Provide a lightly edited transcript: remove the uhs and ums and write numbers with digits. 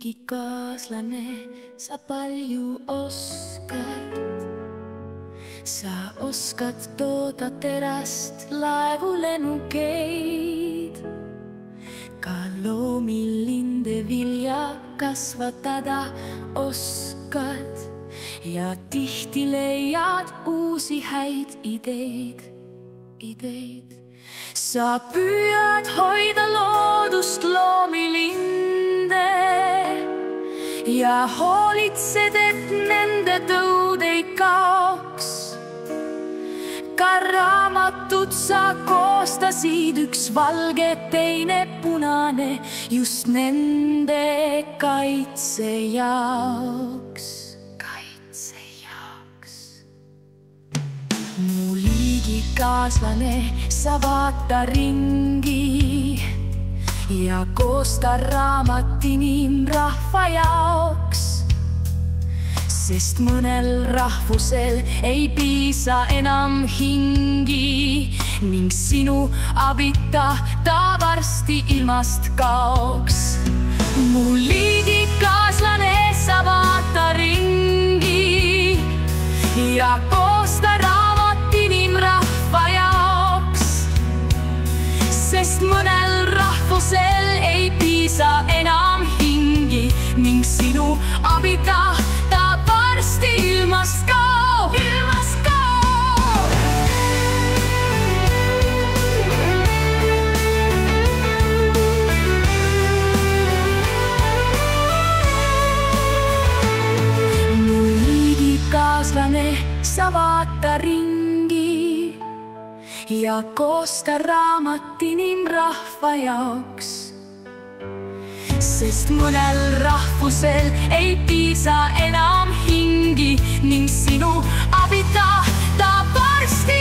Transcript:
liigikaaslane, sa palju oskad. Sa oskad toota terast, laevu, lennukeid, ka loomi, linde, vilja kasvatada oskad ja tihti leiad uusi häid ideid. Sa püüad hoida loodust, loomi, linde ja hoolitsed, et nende tõud ei kaoks. Ka raamatut sa koostasid, üks valge, teine punane, just nende kaitse jaoks. Mu liigikaaslane, sa vaata ringi ja koosta raamat inimrahva jaoks. Sest mõnel rahvusel ei piisa enam hingi ning sinu abita ta varsti ilmast kaoks. Mu liigikaaslane, sa vaata ringi ja koosta raamat inimrahva jaoks. Sest mõnel rahvusel ei piisa enam hingi ning sinu abita ta varsti ilmast kaob. Mu liigikaaslane, sa vaata ringi ja koosta raamat inimrahva jaoks. Sest mõnel rahvusel ei piisa enam hingi ning sinu abita ta varsti